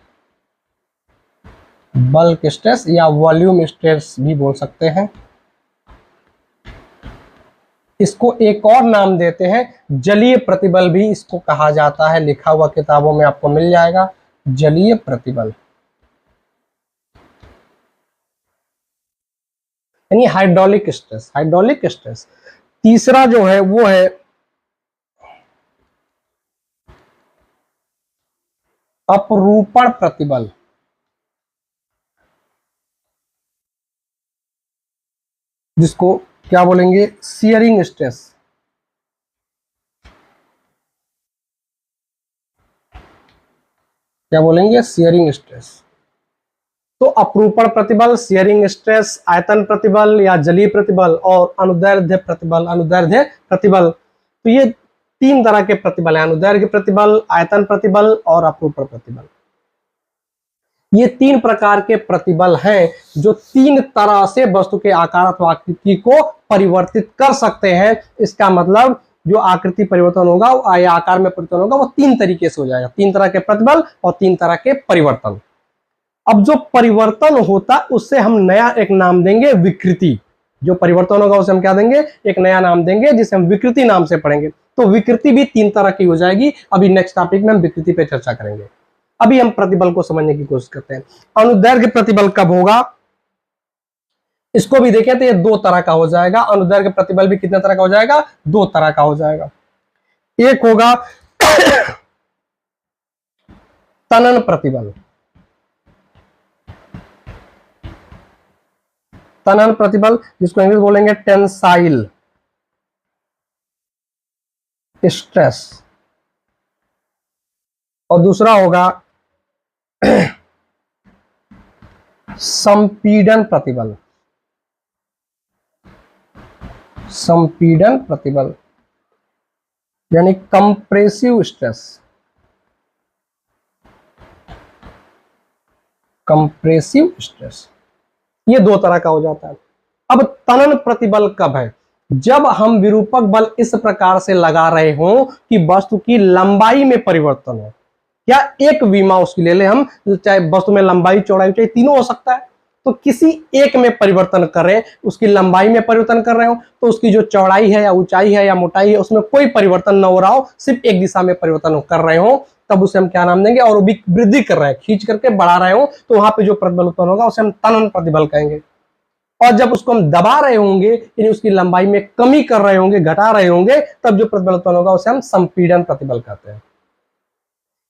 बल्क स्ट्रेस या वॉल्यूम स्ट्रेस भी बोल सकते हैं। इसको एक और नाम देते हैं जलीय प्रतिबल भी इसको कहा जाता है, लिखा हुआ किताबों में आपको मिल जाएगा जलीय प्रतिबल, यानी हाइड्रोलिक स्ट्रेस। Hydraulic stress. तीसरा जो है वो है अपरूपण प्रतिबल। जिसको क्या बोलेंगे, शियरिंग स्ट्रेस। क्या बोलेंगे, शियरिंग स्ट्रेस। तो अपरूपण प्रतिबल, शियरिंग स्ट्रेस, आयतन प्रतिबल या जलीय प्रतिबल और अनुदैर्ध्य प्रतिबल। अनुदैर्ध्य प्रतिबल, तो ये तीन तरह के प्रतिबल हैं, अनुदैर्ध्य प्रतिबल, आयतन प्रतिबल और अपरूपण प्रतिबल। ये तीन प्रकार के प्रतिबल हैं जो तीन तरह से वस्तु के आकार अथवा आकृति को परिवर्तित कर सकते हैं। इसका मतलब जो आकृति परिवर्तन होगा या आकार में परिवर्तन होगा वो तीन तरीके से हो जाएगा। तीन तरह के प्रतिबल और तीन तरह के परिवर्तन। अब जो परिवर्तन होता है उससे हम नया एक नाम देंगे, विकृति। जो परिवर्तन होगा उसे हम क्या देंगे, एक नया नाम देंगे जिसे हम विकृति नाम से पढ़ेंगे। तो विकृति भी तीन तरह की हो जाएगी। अभी नेक्स्ट टॉपिक में हम विकृति पे चर्चा करेंगे। अभी हम प्रतिबल को समझने की कोशिश करते हैं। अनुदैर्घ्य प्रतिबल कब होगा, इसको भी देखें तो ये दो तरह का हो जाएगा। अनुदैर्घ्य प्रतिबल भी कितने तरह का हो जाएगा, दो तरह का हो जाएगा। एक होगा तनन प्रतिबल। तनन प्रतिबल जिसको इंग्लिश बोलेंगे टेंसाइल स्ट्रेस। और दूसरा होगा संपीड़न प्रतिबल। संपीड़न प्रतिबल यानी कंप्रेसिव स्ट्रेस। कंप्रेसिव स्ट्रेस, ये दो तरह का हो जाता है। अब तनन प्रतिबल कब है, जब हम विरूपक बल इस प्रकार से लगा रहे हो कि वस्तु की लंबाई में परिवर्तन हो, या एक विमा उसकी ले ले हम, चाहे वस्तु में लंबाई चौड़ाई ऊंचाई तीनों हो सकता है, तो किसी एक में परिवर्तन कर रहे हैं, उसकी लंबाई में परिवर्तन कर रहे हो तो उसकी जो चौड़ाई है या ऊंचाई है या मोटाई है उसमें कोई परिवर्तन न हो रहा हो, सिर्फ एक दिशा में परिवर्तन कर रहे हो, तब उसे हम क्या नाम देंगे, और वो भी वृद्धि कर रहे हैं, खींच करके बढ़ा रहे हो, तो वहां पे जो प्रतिबल उत्पन्न होगा उसे हम तनन प्रतिबल कहेंगे। और जब उसको हम दबा रहे होंगे यानी उसकी लंबाई में कमी कर रहे होंगे, घटा रहे होंगे, तब जो प्रतिबल उत्पन्न होगा उसे हम संपीड़न प्रतिबल कहते हैं।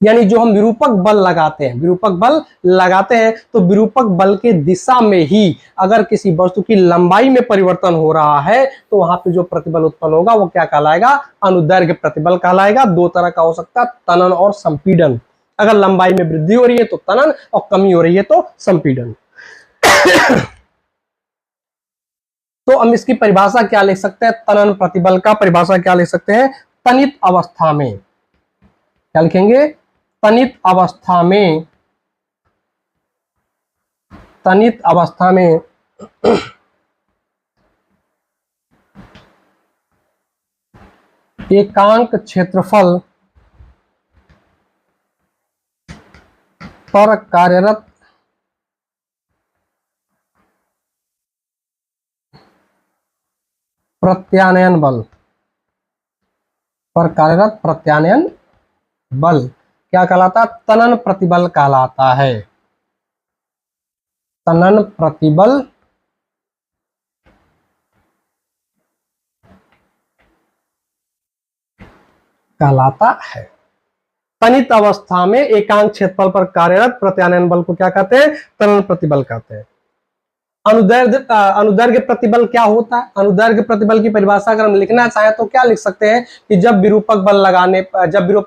यानी जो हम विरूपक बल लगाते हैं, विरूपक बल लगाते हैं तो विरूपक बल के दिशा में ही अगर किसी वस्तु की लंबाई में परिवर्तन हो रहा है तो वहां पे जो प्रतिबल उत्पन्न होगा वो क्या कहलाएगा, अनुदैर्घ्य प्रतिबल कहलाएगा। दो तरह का हो सकता है, तनन और संपीड़न। अगर लंबाई में वृद्धि हो रही है तो तनन और कमी हो रही है तो संपीड़न। तो हम इसकी परिभाषा क्या लिख सकते हैं, तनन प्रतिबल का परिभाषा क्या लिख सकते हैं, तनित अवस्था में, क्या लिखेंगे, तनित अवस्था में, तनित अवस्था में एकांक क्षेत्रफल पर कार्यरत प्रत्यानयन बल, पर कार्यरत प्रत्यानयन बल क्या कहलाता है, तनन प्रतिबल कहलाता है। तनन प्रतिबल कहलाता है। तनित अवस्था में एकांक क्षेत्रफल पर कार्यरत प्रत्यानयन बल को क्या कहते हैं, तनन प्रतिबल कहते हैं। अनुदैर्घ्य प्रतिबल क्या होता है, अनुदैर्घ्य प्रतिबल की परिभाषा अगर हम लिखना चाहें तो क्या लिख सकते हैं कि जब विरूपक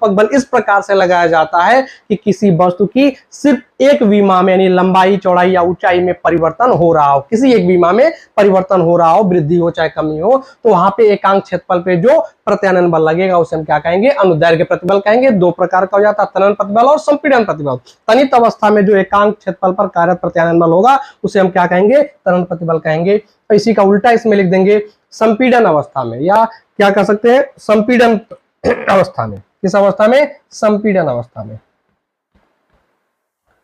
बल इस प्रकार से लगाया जाता है कि किसी वस्तु की सिर्फ एक विमा में यानी लंबाई चौड़ाई या ऊंचाई में परिवर्तन हो रहा हो, किसी एक विमा में परिवर्तन हो रहा हो, वृद्धि हो चाहे कमी हो, तो वहां पे एकांक क्षेत्रफल पे जो प्रत्यानयन बल लगेगा उसे हम क्या कहेंगे, अनुदैर्घ्य प्रतिबल कहेंगे। दो प्रकार का हो जाता है, तनन प्रतिबल और संपीड़न प्रतिबल। तनित अवस्था में जो एकांक क्षेत्रफल पर कार्यरत प्रत्यानयन बल होगा उसे हम क्या कहेंगे, तनन प्रतिबल कहेंगे। तो इसी का उल्टा इसमें लिख देंगे संपीड़न अवस्था में, या क्या कह सकते हैं, संपीड़न अवस्था में। किस अवस्था में, संपीड़न अवस्था में।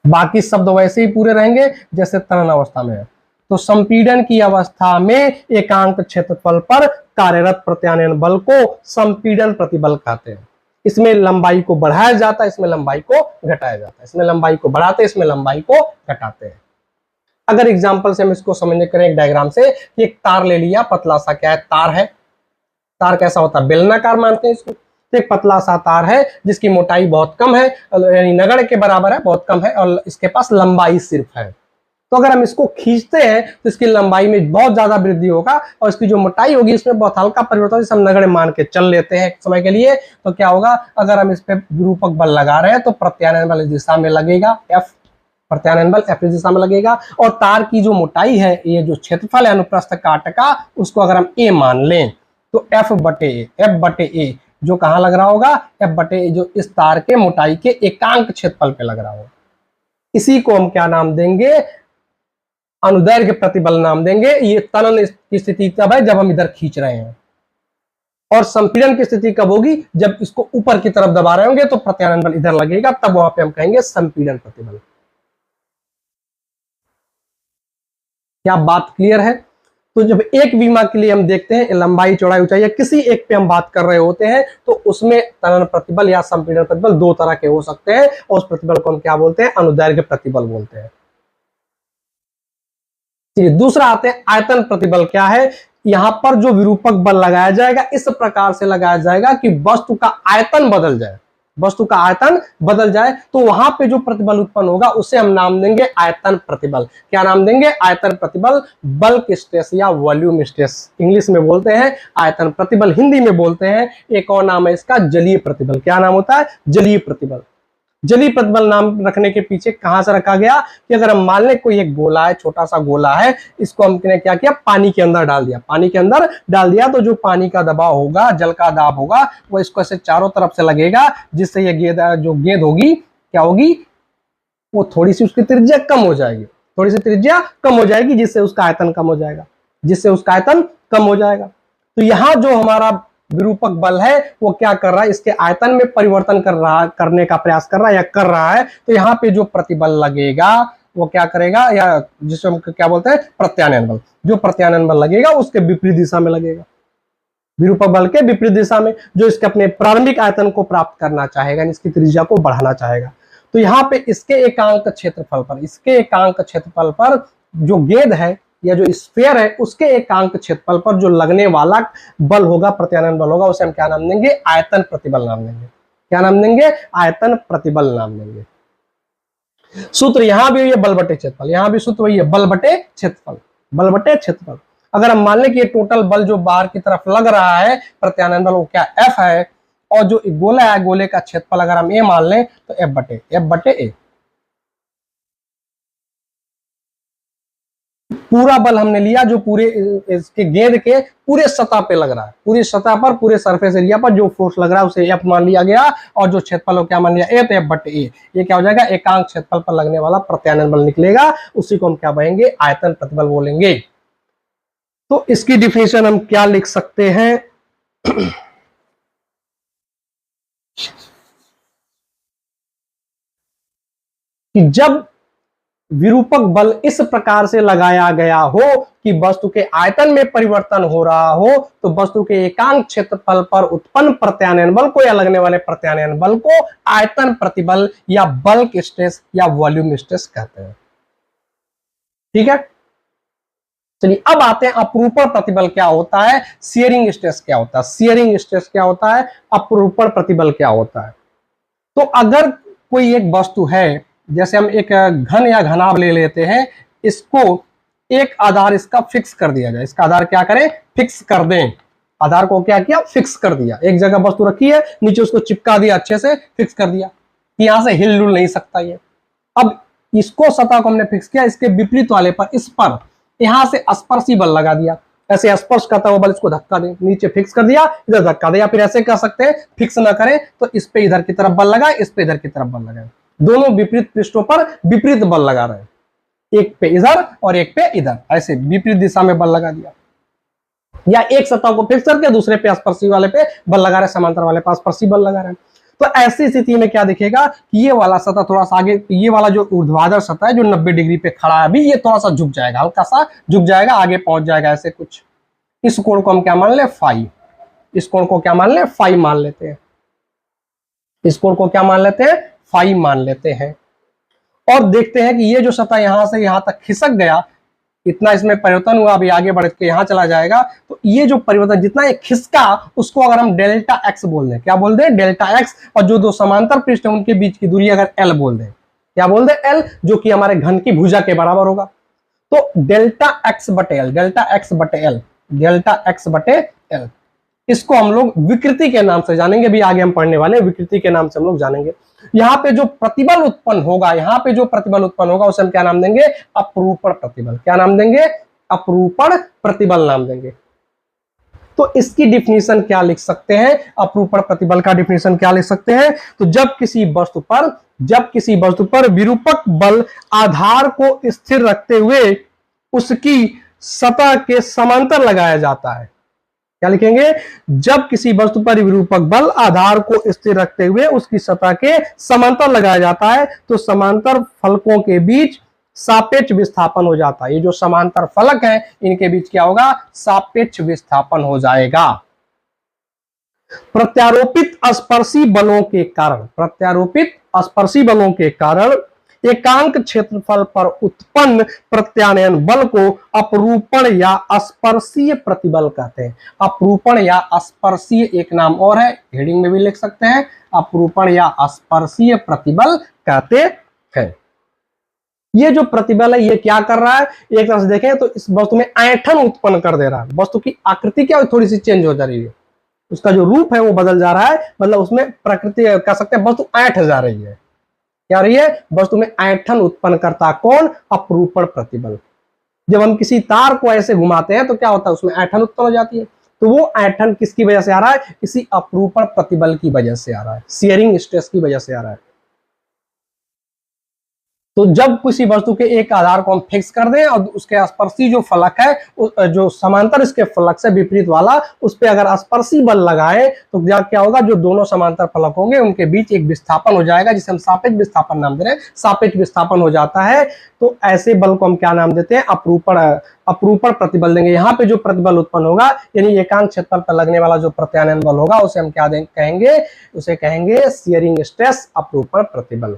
बाकी शब्द वैसे ही पूरे रहेंगे जैसे तनन अवस्था में है। तो संपीड़न की अवस्था में एकांक क्षेत्रफल पर कार्यरत प्रत्यानयन बल को संपीड़न प्रतिबल कहते हैं। इसमें लंबाई को बढ़ाया जाता है, इसमें लंबाई को घटाया जाता है, इसमें लंबाई को बढ़ाते हैं, इसमें लंबाई को घटाते हैं। अगर एग्जांपल से हम इसको समझने करें एक डायग्राम से, कि एक तार ले लिया, पतला सा, क्या है, तार है। तार कैसा होता है, बेलनाकार मानते हैं इसको। तो एक पतला सा तार है जिसकी मोटाई बहुत कम है, यानी नगण्य के बराबर है, बहुत कम है, और इसके पास लंबाई सिर्फ है। तो अगर हम इसको खींचते हैं तो इसकी लंबाई में बहुत ज्यादा वृद्धि होगा और इसकी जो मोटाई होगी इसमें बहुत हल्का परिवर्तन, जैसे हम नगण्य मान के चल लेते हैं समय के लिए। तो क्या होगा, अगर हम इस पे विरूपक बल लगा रहे हैं तो प्रत्यानयन बल इस दिशा में लगेगा, F, प्रत्यानयन बल F इस दिशा में लगेगा। और तार की जो मोटाई है, ये जो क्षेत्रफल है अनुप्रस्थ काट का, उसको अगर हम A मान लें तो F बटे A जो कहाँ लग रहा होगा, F बटे A जो इस तार के मोटाई के एकांक क्षेत्रफल पे लग रहा होगा। इसी को हम क्या नाम देंगे, अनुदैर्घ्य प्रतिबल नाम देंगे। ये तनन की स्थिति तब है जब हम इधर खींच रहे हैं, और संपीड़न की स्थिति कब होगी, जब इसको ऊपर की तरफ दबा रहे होंगे तो प्रत्यानयन बल इधर लगेगा, तब वहां पे हम कहेंगे संपीड़न प्रतिबल। क्या बात क्लियर है? तो जब एक विमा के लिए हम देखते हैं लंबाई, चौड़ाई, ऊंचाई या किसी एक पे हम बात कर रहे होते हैं तो उसमें तनन प्रतिबल या संपीड़न प्रतिबल दो तरह के हो सकते हैं, और उस प्रतिबल को हम क्या बोलते हैं, अनुदैर्घ्य प्रतिबल बोलते हैं। दूसरा आते हैं आयतन प्रतिबल। क्या है, यहां पर जो विरूपक बल लगाया जाएगा इस प्रकार से लगाया जाएगा कि वस्तु का आयतन बदल जाए, वस्तु का आयतन बदल जाए, तो वहां पे जो प्रतिबल उत्पन्न होगा उसे हम नाम देंगे आयतन प्रतिबल। क्या नाम देंगे, आयतन प्रतिबल। बल्क स्ट्रेस या वॉल्यूम स्ट्रेस इंग्लिश में बोलते हैं, आयतन प्रतिबल हिंदी में बोलते हैं। एक और नाम है इसका जलीय प्रतिबल। क्या नाम होता है, जलीय प्रतिबल। जलीय प्रतिबल नाम रखने के पीछे कहां से रखा गया, कि अगर हम मान लें कोई एक गोला है, छोटा सा गोला है, इसको हमने क्या किया, पानी के अंदर डाल दिया। पानी के अंदर डाल दिया तो जो पानी का दबाव होगा, जल का दाब होगा, वो इसको ऐसे चारों तरफ से लगेगा, जिससे ये गेंद, जो गेंद होगी क्या होगी, वो थोड़ी सी उसकी त्रिज्या कम हो जाएगी, थोड़ी सी त्रिज्या कम हो जाएगी, जिससे उसका आयतन कम हो जाएगा, जिससे उसका आयतन कम हो जाएगा। तो यहाँ जो हमारा विरूपक बल है वो क्या कर रहा है, इसके आयतन में परिवर्तन करने का प्रयास कर रहा है या कर रहा है। तो यहाँ पे जो प्रतिबल लगेगा वो क्या करेगा, या जिसे हम क्या बोलते हैं, प्रत्यानयन बल। जो प्रत्यानयन बल लगेगा उसके विपरीत दिशा में लगेगा, विरूपक बल के विपरीत दिशा में, जो इसके अपने प्रारंभिक आयतन को प्राप्त करना चाहेगा, इसकी त्रिज्या को बढ़ाना चाहेगा। तो यहाँ पे इसके एकांक क्षेत्रफल पर, इसके एकांक क्षेत्रफल पर जो गेंद है या जो स्फीयर है उसके एकांक क्षेत्रफल पर जो लगने वाला बल होगा, प्रत्यानयन बल होगा, उसे हम क्या नाम देंगे, आयतन प्रतिबल नाम देंगे। क्या नाम देंगे, आयतन प्रतिबल नाम देंगे। सूत्र यहां भी ये बल बटे क्षेत्रफल, यहां भी सूत्र वही है, बल बटे क्षेत्रफल, बल बटे क्षेत्रफल। अगर हम मान लें कि ये टोटल बल जो बाहर की तरफ लग रहा है प्रत्यानयन बल, वो क्या F है, और जो गोला है, गोले का क्षेत्रफल अगर हम A मान लें तो F बटे A। पूरा बल हमने लिया जो पूरे इसके गेंद के पूरे सतह पे लग रहा है, पूरी सतह पर, पूरे सरफेस एरिया पर जो फोर्स लग रहा है उसे F मान लिया गया, और जो क्षेत्रफल हो क्या मान लिया, A, तो F बटे A। ये क्या हो जाएगा, एकांक क्षेत्रफल पर लगने वाला प्रत्यानयन बल निकलेगा, उसी को हम क्या कहेंगे, आयतन प्रतिबल बोलेंगे। तो इसकी डिफिनेशन हम क्या लिख सकते हैं, कि जब विरूपक बल इस प्रकार से लगाया गया हो कि वस्तु के आयतन में परिवर्तन हो रहा हो, तो वस्तु के एकांक क्षेत्रफल पर उत्पन्न प्रत्यानयन बल को या लगने वाले प्रत्यानयन बल को आयतन प्रतिबल या बल्क स्ट्रेस या वॉल्यूम स्ट्रेस कहते हैं। ठीक है, चलिए अब आते हैं अपरूपण प्रतिबल क्या होता है, शियरिंग स्ट्रेस क्या होता है, शियरिंग स्ट्रेस क्या होता है, अपरूपण प्रतिबल क्या होता है। तो अगर कोई एक वस्तु है, जैसे हम एक घन या घनाभ ले लेते हैं, इसको एक आधार इसका फिक्स कर दिया जाए, इसका आधार क्या करें, फिक्स कर दें। आधार को क्या किया, फिक्स कर दिया, एक जगह वस्तु रखी है, नीचे उसको चिपका दिया, अच्छे से फिक्स कर दिया कि यहां से हिल डुल नहीं सकता ये। अब इसको सतह को हमने फिक्स किया, इसके विपरीत वाले पर, इस पर यहां से स्पर्शी बल लगा दिया, ऐसे स्पर्श करता हुआ बल, इसको धक्का दे, नीचे फिक्स कर दिया, इधर धक्का दिया। फिर ऐसे कर सकते हैं, फिक्स ना करें तो इस पे इधर की तरफ बल लगाए, इस पे इधर की तरफ बल लगाए, दोनों विपरीत पृष्ठों पर विपरीत बल लगा रहे हैं, एक पे इधर और एक पे इधर, ऐसे विपरीत दिशा में बल लगा दिया। या एक सतह को फिक्स करके दूसरे पे स्पर्शी वाले पे बल लगा रहे, समांतर वाले पे स्पर्शी बल लगा रहे हैं। तो ऐसी स्थिति में क्या दिखेगा कि ये वाला सतह थोड़ा सा आगे, ये वाला जो ऊर्ध्वाधर सतह है जो 90 डिग्री पे खड़ा है अभी, ये थोड़ा सा झुक जाएगा, हल्का सा झुक जाएगा, आगे पहुंच जाएगा ऐसे कुछ। इस कोण को हम क्या मान ले, फाई। इस कोण को क्या मान ले, फाई मान लेते हैं। इस कोण को क्या मान लेते हैं, फाई मान लेते हैं। और देखते हैं कि ये जो सतह यहां से यहां तक खिसक गया, इतना इसमें परिवर्तन हुआ, अभी आगे बढ़ के यहां चला जाएगा, तो ये जो परिवर्तन जितना ये खिसका उसको अगर हम डेल्टा एक्स बोल दें, क्या बोल दें, डेल्टा एक्स। और जो दो समांतर पृष्ठ है उनके बीच की दूरी अगर एल बोल दें, क्या बोल दें, एल, जो कि हमारे घन की भुजा के बराबर होगा। तो डेल्टा एक्स बटे एल, डेल्टा एक्स बटे एल, डेल्टा एक्स बटे एल, इसको हम लोग विकृति के नाम से जानेंगे, भी आगे हम पढ़ने वाले हैं, विकृति के नाम से हम लोग जानेंगे। यहाँ पे जो प्रतिबल उत्पन्न होगा, यहाँ पे जो प्रतिबल उत्पन्न होगा उसे हम क्या नाम देंगे, अपरूपण प्रतिबल। क्या नाम देंगे, अपरूपण प्रतिबल नाम देंगे। तो इसकी डिफिनीशन क्या लिख सकते हैं, अपरूपण प्रतिबल का डिफिनीशन क्या लिख सकते हैं, तो जब किसी वस्तु पर विरूपक बल आधार को स्थिर रखते हुए उसकी सतह के समांतर लगाया जाता है। क्या लिखेंगे, जब किसी वस्तु पर विरूपक बल आधार को स्थिर रखते हुए उसकी सतह के समांतर लगाया जाता है तो समांतर फलकों के बीच सापेक्ष विस्थापन हो जाता है। ये जो समांतर फलक है इनके बीच क्या होगा, सापेक्ष विस्थापन हो जाएगा। प्रत्यारोपित स्पर्शी बलों के कारण एकांक क्षेत्रफल पर उत्पन्न प्रत्यानयन बल को अपरूपण या स्पर्शीय प्रतिबल कहते हैं। अपरूपण या स्पर्शीय एक नाम और है, हेडिंग में भी लिख सकते हैं, अपरूपण या स्पर्शीय प्रतिबल कहते हैं। ये जो प्रतिबल है ये क्या कर रहा है, एक तरह से देखें तो इस वस्तु में ऐंठन उत्पन्न कर दे रहा है। वस्तु की आकृति क्या थोड़ी सी चेंज हो जा रही है, उसका जो रूप है वो बदल जा रहा है, मतलब उसमें प्रकृति कह सकते हैं वस्तु ऐंठ जा रही है। क्या रही है, वस्तु में ऐंठन उत्पन्न करता कौन, अपरूपण प्रतिबल। जब हम किसी तार को ऐसे घुमाते हैं तो क्या होता है, उसमें ऐंठन उत्पन्न हो जाती है। तो वो ऐंठन किसकी वजह से आ रहा है, इसी अपरूपण प्रतिबल की वजह से आ रहा है, शियरिंग स्ट्रेस की वजह से आ रहा है। तो जब किसी वस्तु के एक आधार को हम फिक्स कर दें और उसके स्पर्शी जो फलक है, जो समांतर इसके फलक से विपरीत वाला, उस पर अगर स्पर्शी बल लगाएं तो क्या होगा, जो दोनों समांतर फलक होंगे उनके बीच एक विस्थापन हो जाएगा जिसे हम सापेक्ष विस्थापन नाम दे रहे हैं। सापेक्ष विस्थापन हो जाता है तो ऐसे बल को हम क्या नाम देते हैं, अपरूपण प्रतिबल देंगे। यहाँ पे जो प्रतिबल उत्पन्न होगा यानी एकांक क्षेत्रफल पर लगने वाला जो प्रत्यानयन बल होगा उसे हम क्या कहेंगे, उसे कहेंगे शियरिंग स्ट्रेस अपरूपण प्रतिबल।